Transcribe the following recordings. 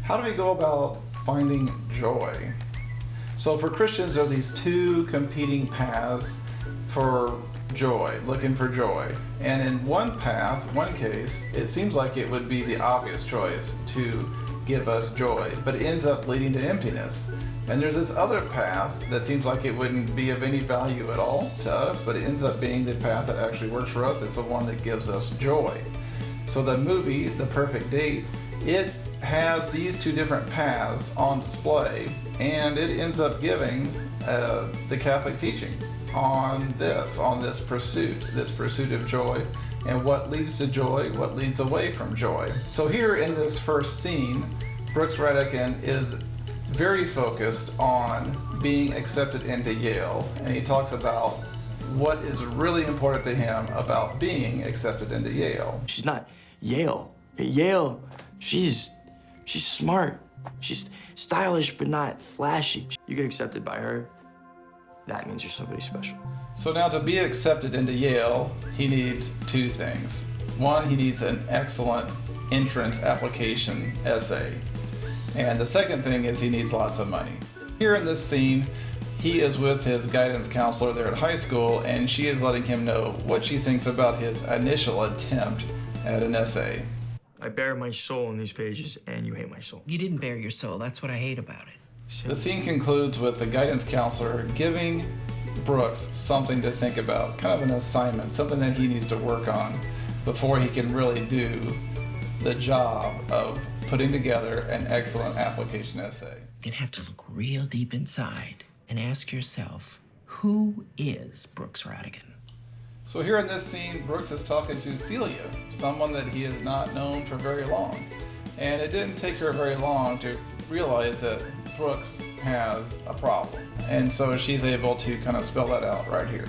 How do we go about finding joy? So for Christians, there are these two competing paths for joy, looking for joy. And in one path, one case, it seems like it would be the obvious choice to give us joy, but it ends up leading to emptiness. And there's this other path that seems like it wouldn't be of any value at all to us, but it ends up being the path that actually works for us. It's the one that gives us joy. So the movie, The Perfect Date, it has these two different paths on display, and it ends up giving the Catholic teaching on this pursuit of joy, and what leads to joy, what leads away from joy. So here in this first scene, Brooks Radican is very focused on being accepted into Yale, and he talks about what is really important to him about being accepted into Yale. She's not Yale. At Yale, she's smart. She's stylish, but not flashy. You get accepted by her, that means you're somebody special. So now to be accepted into Yale, he needs two things. One, he needs an excellent entrance application essay. And the second thing is he needs lots of money. Here in this scene, he is with his guidance counselor there at high school, and she is letting him know what she thinks about his initial attempt at an essay. I bare my soul in these pages, and you hate my soul. You didn't bare your soul. That's what I hate about it. The scene concludes with the guidance counselor giving Brooks something to think about, kind of an assignment, something that he needs to work on before he can really do the job of putting together an excellent application essay. You'd have to look real deep inside and ask yourself, who is Brooks Radican? So here in this scene, Brooks is talking to Celia, someone that he has not known for very long. And it didn't take her very long to realize that Brooks has a problem. And so she's able to kind of spell that out right here.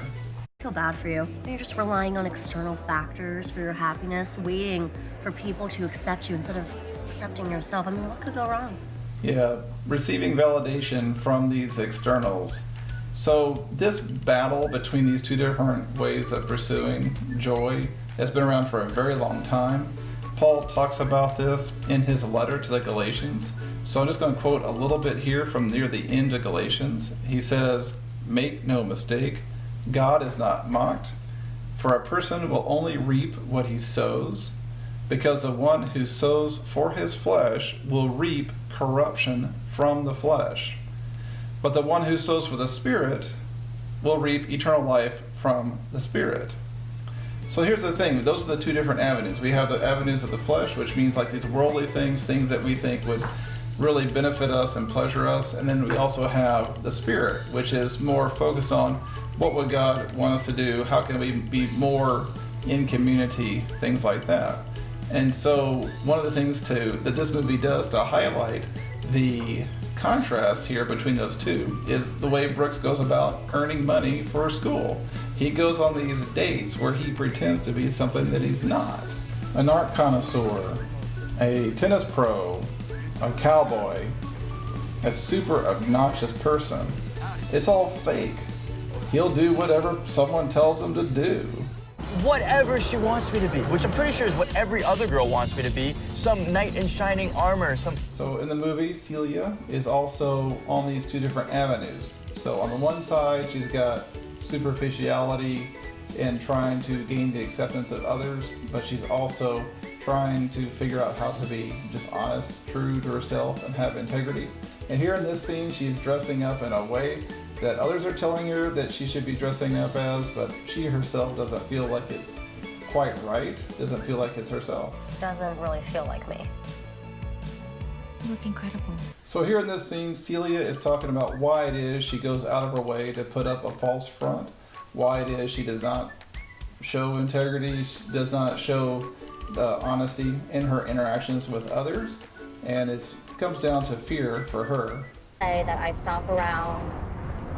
I feel bad for you. You're just relying on external factors for your happiness, waiting for people to accept you instead of accepting yourself. I mean, what could go wrong? Yeah, receiving validation from these externals. So this battle between these two different ways of pursuing joy has been around for a very long time. Paul talks about this in his letter to the Galatians. So I'm just going to quote a little bit here from near the end of Galatians. He says, "Make no mistake, God is not mocked, for a person will only reap what he sows, because the one who sows for his flesh will reap corruption from the flesh. But the one who sows for the Spirit will reap eternal life from the Spirit." So here's the thing, those are the two different avenues. We have the avenues of the flesh, which means like these worldly things, things that we think would really benefit us and pleasure us. And then we also have the Spirit, which is more focused on what would God want us to do, how can we be more in community, things like that. And so one of the things that this movie does to highlight the contrast here between those two is the way Brooks goes about earning money for school. He goes on these dates where he pretends to be something that he's not. An art connoisseur, a tennis pro, a cowboy, a super obnoxious person. It's all fake. He'll do whatever someone tells him to do. Whatever she wants me to be, which I'm pretty sure is what every other girl wants me to be. Some knight in shining armor, So in the movie, Celia is also on these two different avenues. So on the one side, she's got superficiality and trying to gain the acceptance of others, but she's also trying to figure out how to be just honest, true to herself, and have integrity. And here in this scene, she's dressing up in a way that others are telling her that she should be dressing up as, but she herself doesn't feel like it's quite right, doesn't feel like it's herself. Doesn't really feel like me. You look incredible. So here in this scene, Celia is talking about why it is she goes out of her way to put up a false front, why it is she does not show integrity, she does not show honesty in her interactions with others, and it comes down to fear for her. That I stomp around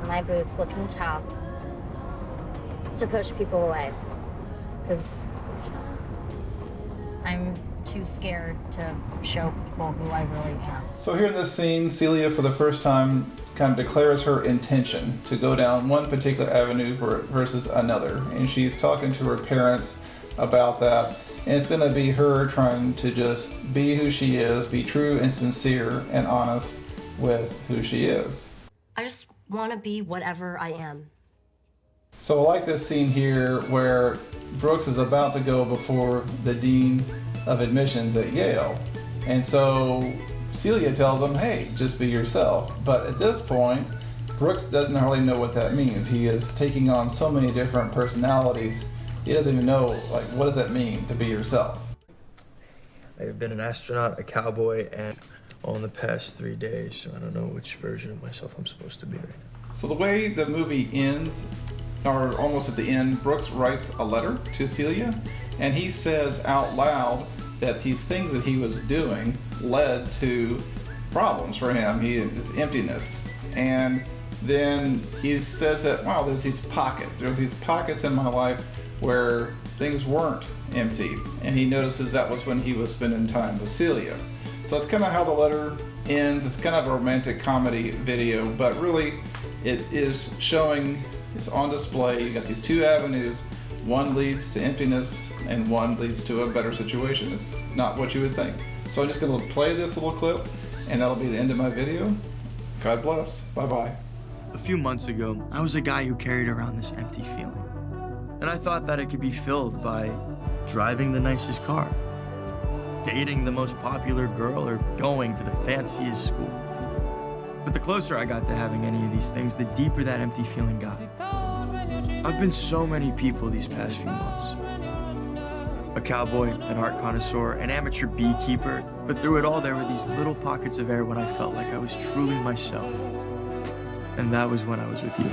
in my boots looking tough to push people away because I'm too scared to show people who I really am. So here in this scene, Celia for the first time kind of declares her intention to go down one particular avenue versus another, and she's talking to her parents about that, And it's going to be her trying to just be who she is, be true and sincere and honest with who she is. I just want to be whatever I am. So I like this scene here where Brooks is about to go before the dean of admissions at Yale. And so Celia tells him, hey, just be yourself. But at this point, Brooks doesn't hardly know what that means. He is taking on so many different personalities. He doesn't even know, like, what does that mean to be yourself? I've been an astronaut, a cowboy, and all in the past 3 days, so I don't know which version of myself I'm supposed to be right now. So the way the movie ends, or almost at the end, Brooks writes a letter to Celia, and he says out loud that these things that he was doing led to problems for him. His emptiness. And then he says that, wow, there's these pockets in my life where things weren't empty. And he notices that was when he was spending time with Celia. So that's kind of how the letter ends. It's kind of a romantic comedy video, but really it is showing, it's on display. You got these two avenues. One leads to emptiness and one leads to a better situation. It's not what you would think. So I'm just going to play this little clip and that'll be the end of my video. God bless. Bye-bye. A few months ago, I was a guy who carried around this empty feeling. And I thought that it could be filled by driving the nicest car, dating the most popular girl, or going to the fanciest school. But the closer I got to having any of these things, the deeper that empty feeling got. I've been so many people these past few months. A cowboy, an art connoisseur, an amateur beekeeper, but through it all there were these little pockets of air when I felt like I was truly myself. And that was when I was with you.